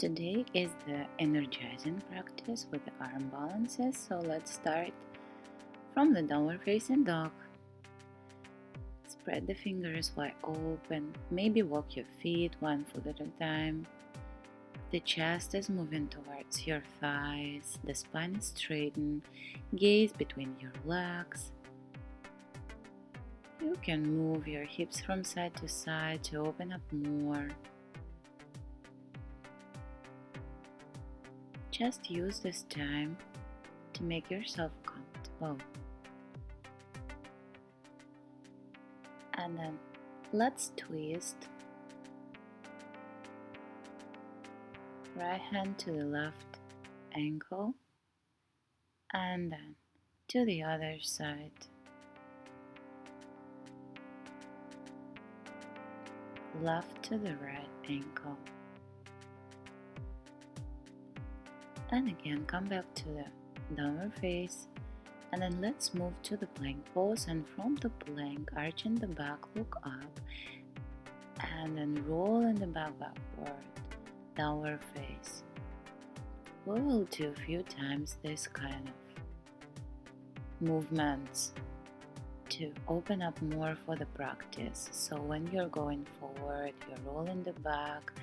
Today is the energizing practice with the arm balances, so let's start from the downward facing dog. Spread the fingers wide open, maybe walk your feet one foot at a time. The chest is moving towards your thighs, the spine is straightened, gaze between your legs. You can move your hips from side to side to open up more. Just use this time to make yourself comfortable. And then let's twist. Right hand to the left ankle and then to the other side. Left to the right ankle. And again, come back to the downward face. And then let's move to the plank pose, and from the plank, arching the back, look up and then roll in the back backward, downward face. We will do a few times this kind of movements to open up more for the practice. So when you're going forward, you're rolling the back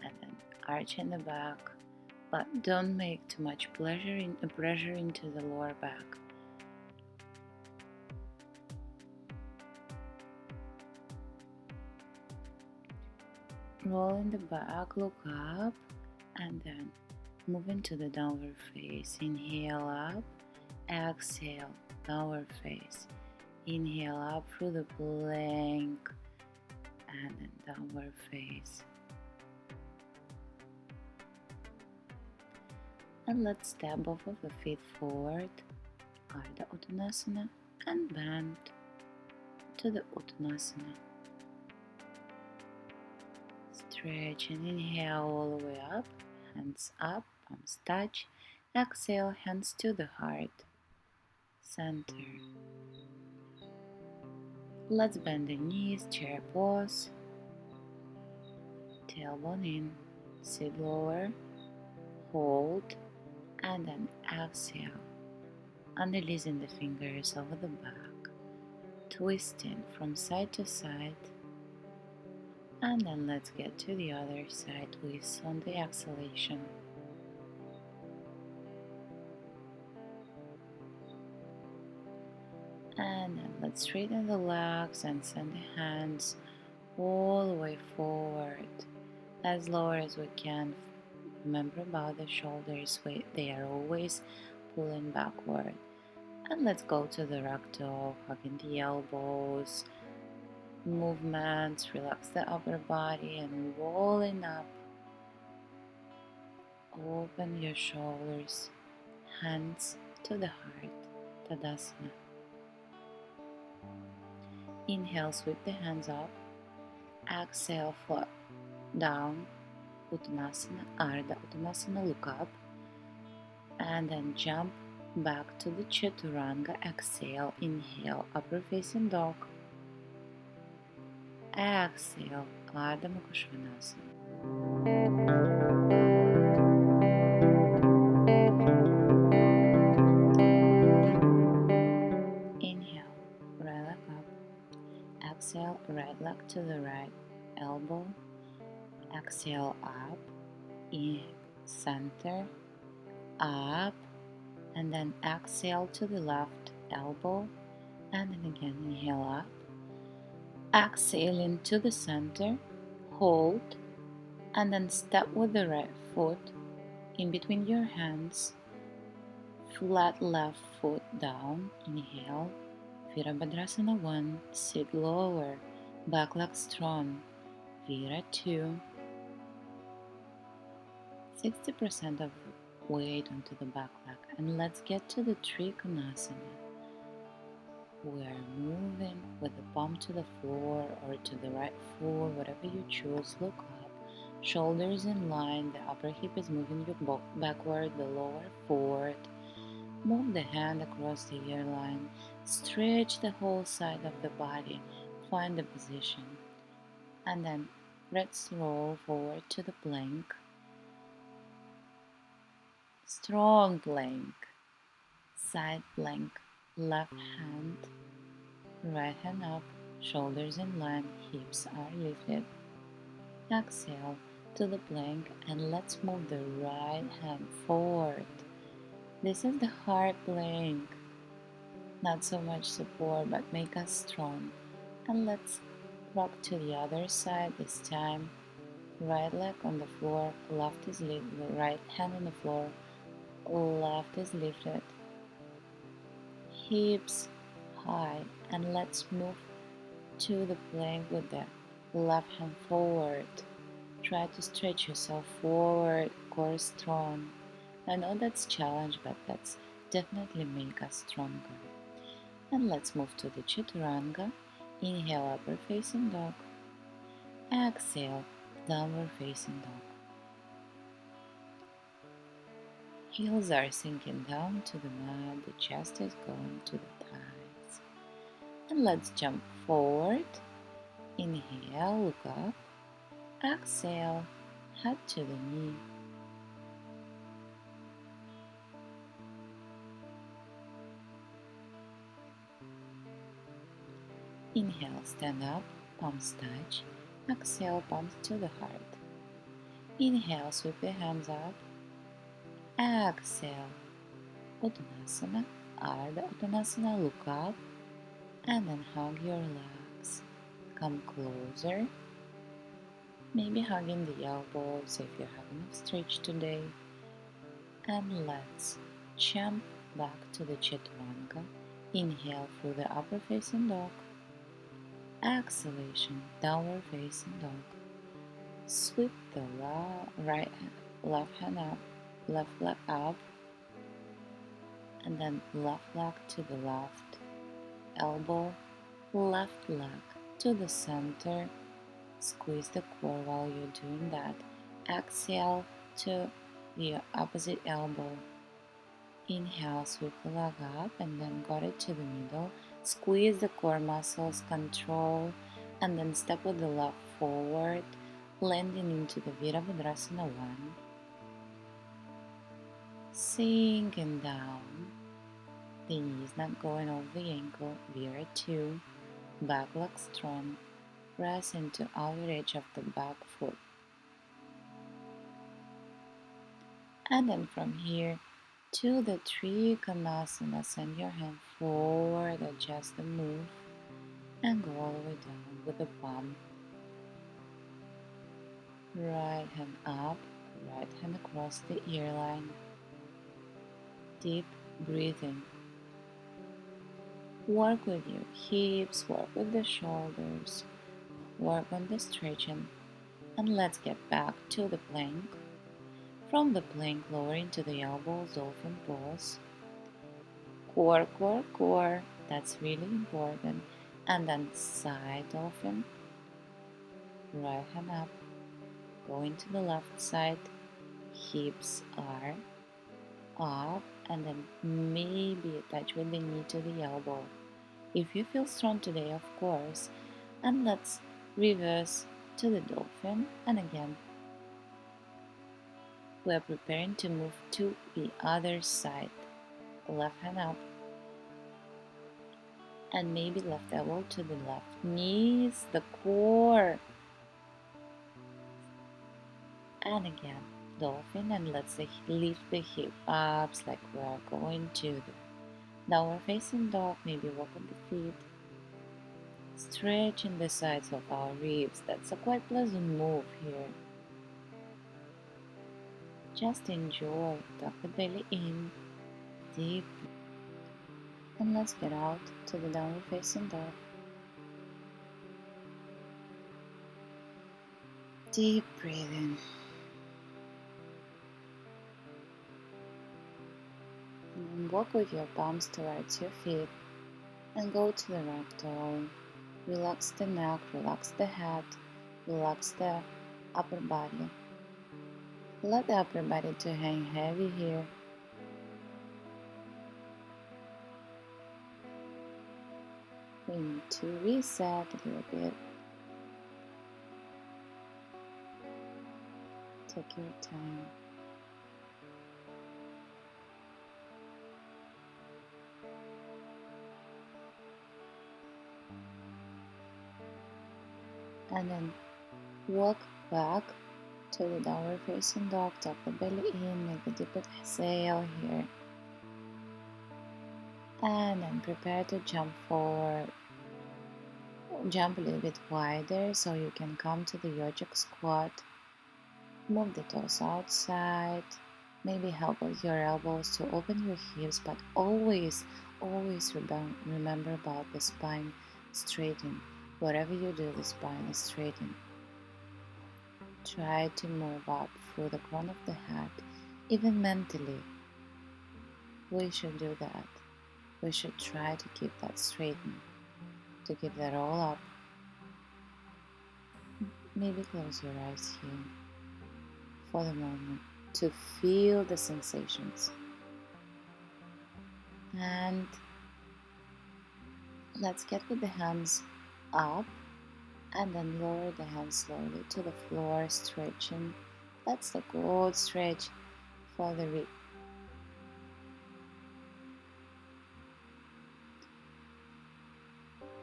and then arching the back, but don't make too much pressure into the lower back. Roll in the back, look up, and then move into the downward face. Inhale up, exhale, downward face. Inhale up through the plank, and then downward face. And let's step both of the feet forward, Ardha Uttanasana, and bend to the Uttanasana. Stretch and inhale all the way up, hands up, palms touch. Exhale, hands to the heart, center. Let's bend the knees, chair pose. Tailbone in, sit lower, hold, and then exhale. Releasing the fingers over the back, twisting from side to side. And then let's get to the other side, twist on the exhalation. And then let's straighten the legs and send the hands all the way forward, as lower as we can. Remember about the shoulders, they are always pulling backward. And let's go to the ragdoll, hugging the elbows, movements, relax the upper body and rolling up. Open your shoulders, hands to the heart, Tadasana. Inhale, sweep the hands up. Exhale, float down, Uttanasana, Ardha Uttanasana, look up. And then jump back to the Chaturanga. Exhale, inhale, upper facing dog. Exhale, Ardha Makhasvanasana. Inhale, right leg up. Exhale, right leg to the right elbow. Exhale, up, in center, up, and then exhale to the left elbow, and then again inhale up. Exhale into the center, hold, and then step with the right foot in between your hands. Flat left foot down, inhale. Virabhadrasana 1, sit lower, back leg strong. Vira 2. 60% of weight onto the back leg. And let's get to the Trikonasana. We are moving with the palm to the floor or to the right foot, whatever you choose. Look up, shoulders in line, the upper hip is moving you backward, the lower forward. Move the hand across the ear line, stretch the whole side of the body, find the position. And then let's roll forward to the plank. Strong plank. Side plank. Left hand, right hand up, shoulders in line, hips are lifted. Exhale to the plank and let's move the right hand forward. This is the hard plank. Not so much support but make us strong. And let's rock to the other side this time. Right leg on the floor, left is lifted, right hand on the floor, left is lifted. Hips high and let's move to the plank with the left hand forward. Try to stretch yourself forward, core strong. I know that's challenge, but that's definitely make us stronger. And let's move to the chaturanga. Inhale, upward facing dog. Exhale, downward facing dog. Heels are sinking down to the mat, the chest is going to the thighs. And let's jump forward. Inhale, look up. Exhale, head to the knee. Inhale, stand up, palms touch. Exhale, palms to the heart. Inhale, sweep your hands up. Exhale, Uttanasana, Ardha Uttanasana, look up. And then hug your legs. Come closer. Maybe hugging the elbows if you have enough stretch today. And let's jump back to the chaturanga. Inhale through the upper facing dog. Exhalation, downward facing dog. Sweep the left hand up, left leg up, and then left leg to the left elbow, left leg to the center. Squeeze the core while you're doing that. Exhale to the opposite elbow. Inhale, sweep the leg up and then got it to the middle. Squeeze the core muscles, control, and then step with the left forward, landing into the Virabhadrasana 1. Sinking down. The knees not going over the ankle. Vira 2. Back leg strong. Press into outer edge of the back foot. And then from here to the Trikonasana, send your hand forward, adjust the move, and go all the way down with the palm. Right hand up, right hand across the ear line. Deep breathing. Work with your hips, work with the shoulders, work on the stretching, and let's get back to the plank. From the plank, lower into the elbows, dolphin pose. Core, core, core. That's really important. And then side dolphin. Right hand up. Going to the left side. Hips are up. And then maybe touch with the knee to the elbow. If you feel strong today, of course. And let's reverse to the dolphin. And again, we are preparing to move to the other side. Left hand up. And maybe left elbow to the left knees, the core. And again, dolphin, and let's lift the hip ups like we are going to the downward facing dog. Maybe walk on the feet. Stretching the sides of our ribs. That's a quite pleasant move here. Just enjoy. Tuck the belly in. Deep. And let's get out to the downward facing dog. Deep breathing. And walk with your palms towards your feet and go to the ragdoll. Relax the neck, relax the head, relax the upper body. Let the upper body to hang heavy here. We need to reset a little bit. Take your time. And then walk back to the downward facing dog. Tuck the belly in, make a deep exhale here. And then prepare to jump forward. Jump a little bit wider so you can come to the yogic squat. Move the toes outside. Maybe help with your elbows to open your hips, but always remember about the spine straighten. Whatever you do, the spine is straighten. Try to move up through the crown of the head, even mentally. We should do that. We should try to keep that straightened, to keep that all up. Maybe close your eyes here for the moment to feel the sensations. And let's get with the hands up and then lower the hands slowly to the floor, stretching. That's the good stretch for the rib.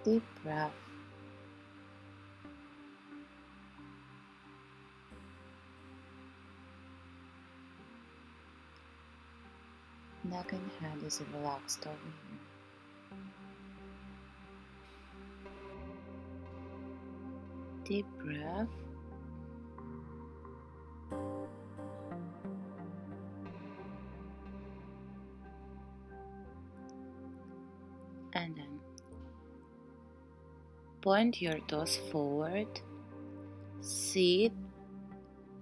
Deep breath. Neck and head is relaxed over here. Deep breath. And then point your toes forward. Sit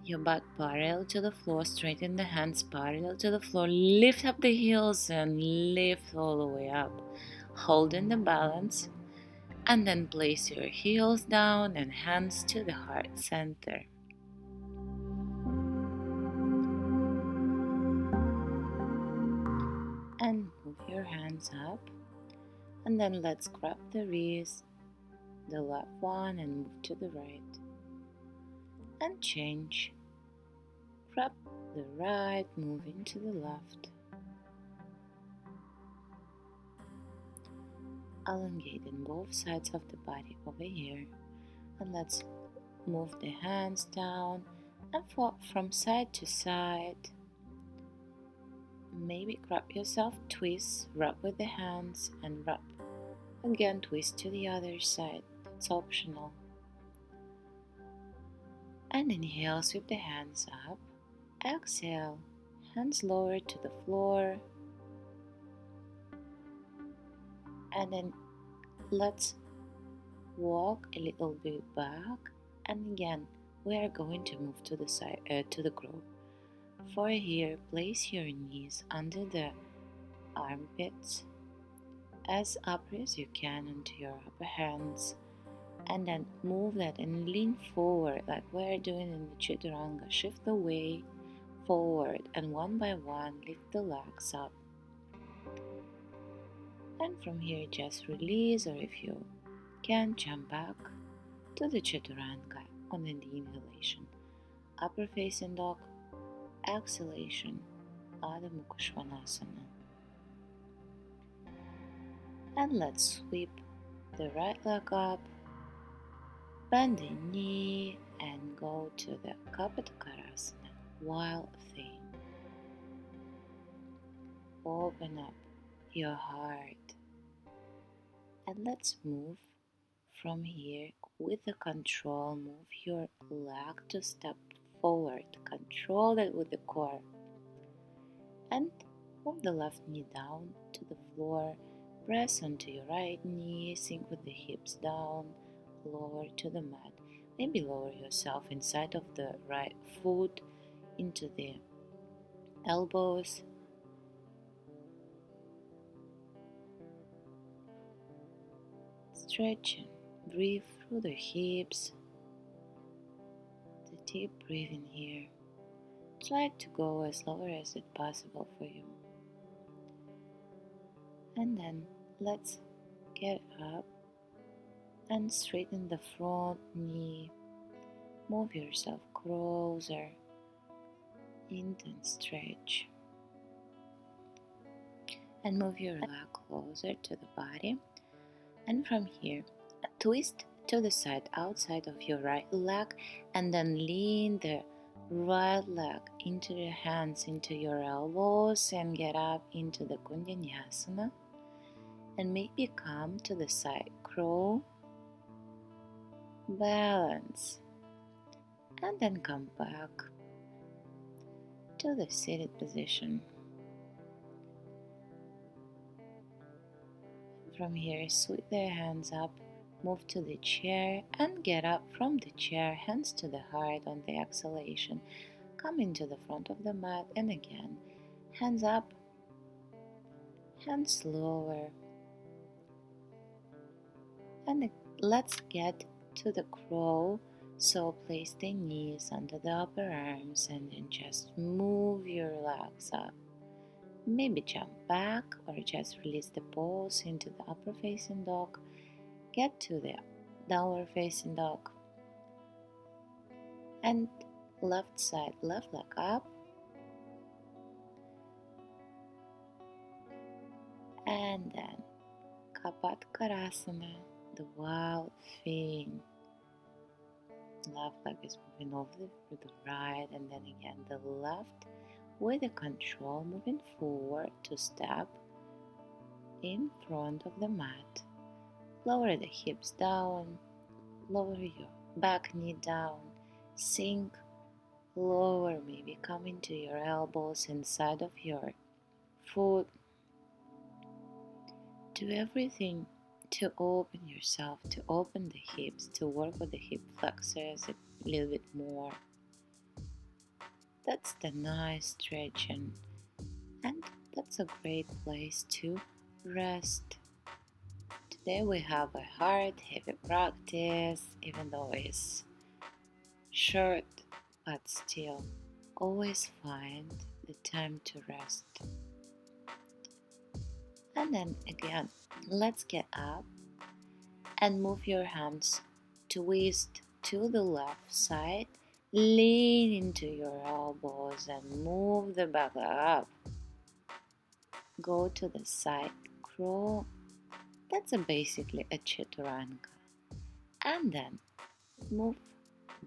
your butt parallel to the floor. Straighten the hands parallel to the floor. Lift up the heels and lift all the way up. Holding the balance. And then place your heels down and hands to the heart center. And move your hands up. And then let's grab the wrist, the left one, and move to the right. And change. Grab the right, move into the left. Elongating both sides of the body over here. And let's move the hands down and from side to side. Maybe grab yourself, twist, rub with the hands and rub. Again, twist to the other side. It's optional. And inhale, sweep the hands up. Exhale, hands lower to the floor. And then let's walk a little bit back. And again, we are going to move to the side, to the crow. For here, place your knees under the armpits, as upper as you can onto your upper hands, and then move that and lean forward like we're doing in the chaturanga. Shift the weight forward and one by one lift the legs up. And from here just release, or if you can, jump back to the chaturanga on the inhalation. Upper facing dog, exhalation, Adho Mukha Svanasana. And let's sweep the right leg up, bend the knee and go to the Kapatakkarasana, wild thing. Open up your heart and let's move from here with the control. Move your leg to step forward. Control that with the core. And move the left knee down to the floor. Press onto your right knee. Sink with the hips down. Lower to the mat. Maybe lower yourself inside of the right foot into the elbows. Stretch and breathe through the hips. The deep breathing here. Try to go as lower as it's possible for you. And then let's get up and straighten the front knee. Move yourself closer. Intense stretch. And move your leg closer to the body. And from here, twist to the side outside of your right leg, and then lean the right leg into your hands, into your elbows, and get up into the Kundalini, and maybe come to the side crow, balance, and then come back to the seated position. From here, sweep the hands up, move to the chair, and get up from the chair, hands to the heart on the exhalation. Come into the front of the mat, and again, hands up, hands lower, and let's get to the crow. So place the knees under the upper arms and then just move your legs up. Maybe jump back or just release the paws into the upper facing dog. Get to the downward facing dog. And left side, left leg up. And then Kapatkarasana, the wild thing. Left leg is moving over to the right, and then again the left with the control, moving forward to step in front of the mat. Lower the hips down, lower your back knee down, sink lower, maybe come into your elbows inside of your foot. Do everything to open yourself, to open the hips, to work with the hip flexors a little bit more. That's the nice stretching, and that's a great place to rest. Today we have a hard, heavy practice, even though it's short, but still always find the time to rest. And then again, let's get up and move your hands, twist to the left side, lean into your elbows and move the back up. Go to the side crow. That's basically a chaturanga. And then move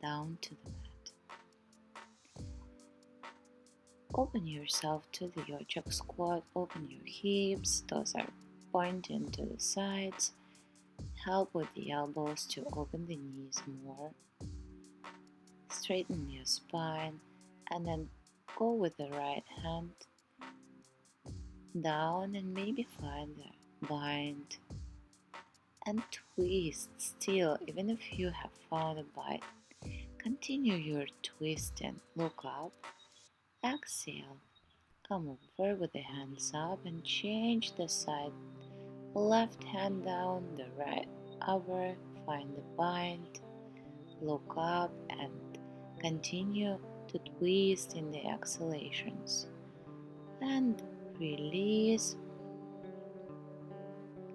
down to the mat. Open yourself to the yogic squat. Open your hips. Those are pointing to the sides. Help with the elbows to open the knees more. Straighten your spine. And then go with the right hand down and maybe find the bind. And twist still, even if you have found a bind. Continue your twist and look up. Exhale. Come over with the hands up and change the side. Left hand down, the right over. Find the bind. Look up and continue to twist in the exhalations. And release.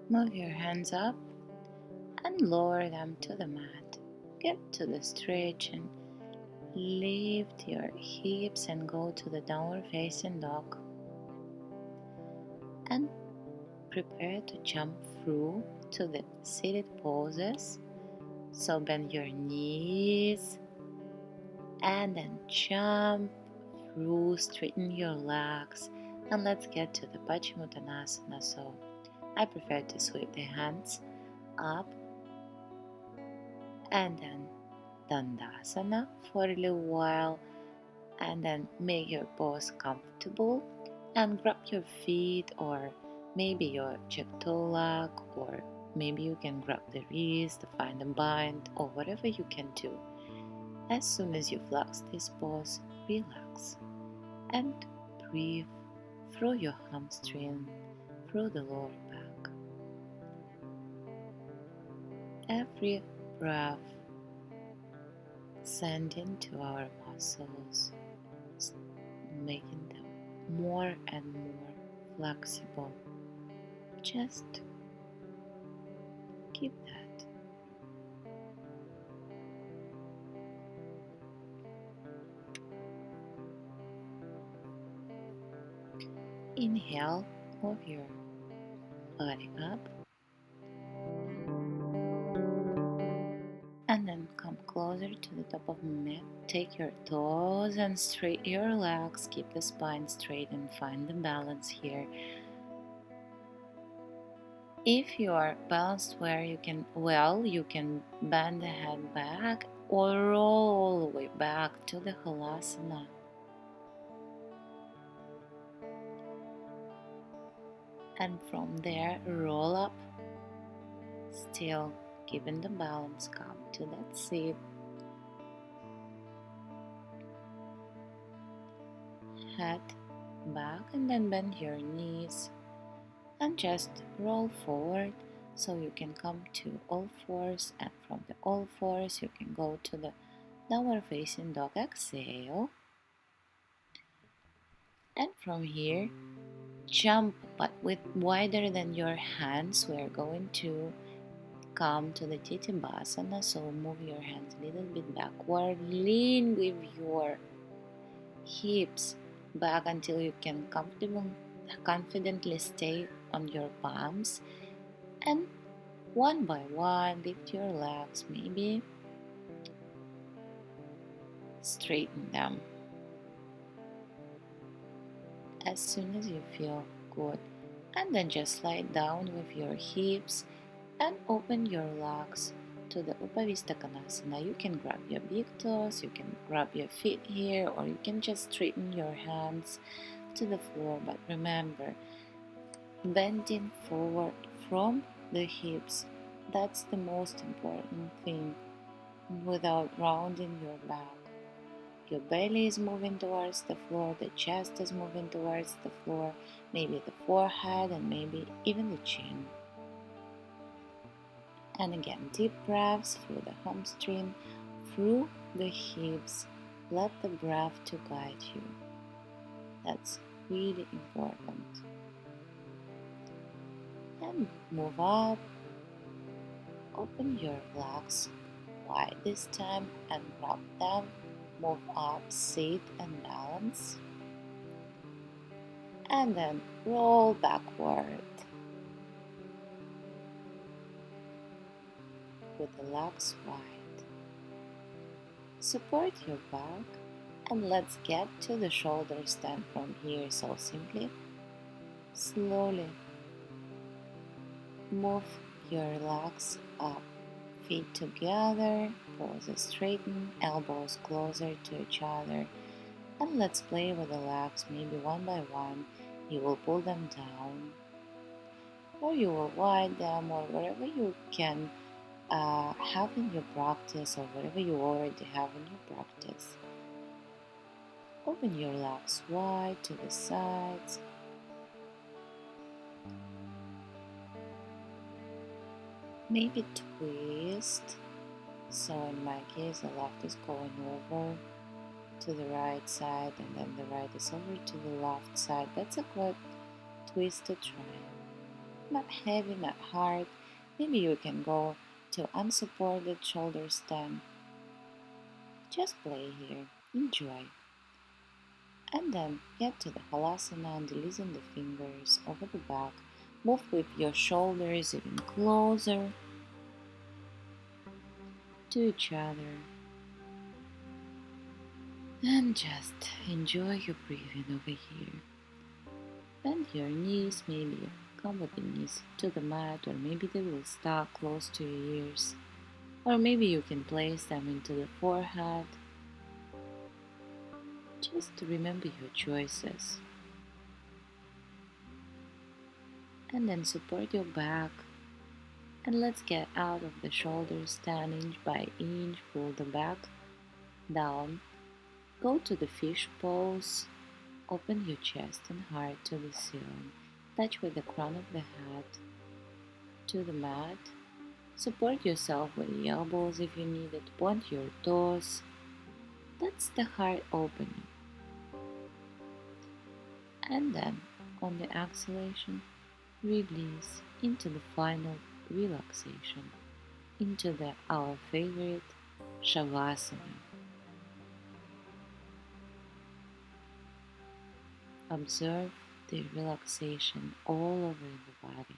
Move your hands up and lower them to the mat. Get to the stretch and lift your hips and go to the downward facing dog. And prepare to jump through to the seated poses. So bend your knees and then jump through, straighten your legs, and let's get to the Paschimottanasana. So I prefer to sweep the hands up and then Dandasana for a little while, and then make your pose comfortable and grab your feet or maybe your check toe leg, or maybe you can grab the wrist to find a bind, or whatever you can do. As soon as you flex this pose, relax and breathe through your hamstring, through the lower back. Every breath sending to our muscles, making them more and more flexible. Just keep that. Inhale, move your body up. closer to the top of the mat. Take your toes and straighten your legs. Keep the spine straight and find the balance here. If you are balanced where you can bend the head back or roll all the way back to the halasana. And from there, roll up, still keeping the balance. Come to that seat. Head back and then bend your knees and just roll forward so you can come to all fours, and from the all fours you can go to the downward facing dog. Exhale, and from here jump but with wider than your hands. We're going to come to the Titibhasana, so move your hands a little bit backward, lean with your hips back until you can confidently stay on your palms, and one by one lift your legs, maybe straighten them as soon as you feel good, and then just slide down with your hips and open your legs to the Upavista Konasana. You can grab your big toes, you can grab your feet here, or you can just straighten your hands to the floor. But remember, bending forward from the hips, that's the most important thing, without rounding your back. Your belly is moving towards the floor, the chest is moving towards the floor, maybe the forehead and maybe even the chin. And again, deep breaths through the hamstring, through the hips. Let the breath to guide you. That's really important. And move up. Open your legs wide this time and wrap them. Move up, sit and balance. And then roll backward with the legs wide. Support your back and let's get to the shoulder stand from here. So simply, slowly move your legs up, feet together, poses straighten, elbows closer to each other, and let's play with the legs. Maybe one by one you will pull them down, or you will widen them, or whatever you can have in your practice, or whatever you already have in your practice. Open your legs wide to the sides. Maybe twist. So in my case, the left is going over to the right side, and then the right is over to the left side. That's a good twist to try. Not heavy, not hard. Maybe you can go to unsupported shoulder stand. Just play here. Enjoy. And then get to the halasana and releasing the fingers over the back. Move with your shoulders even closer to each other. And just enjoy your breathing over here. Bend your knees, maybe come with the knees to the mat, or maybe they will stuck close to your ears. Or maybe you can place them into the forehead. Just remember your choices. And then support your back. And let's get out of the shoulders, stand inch by inch, pull the back down. Go to the fish pose. Open your chest and heart to the ceiling. Touch with the crown of the head to the mat. Support yourself with the elbows if you need it. Point your toes. That's the heart opening. And then, on the exhalation, release into the final relaxation, into our favorite Shavasana. Observe the relaxation all over the body.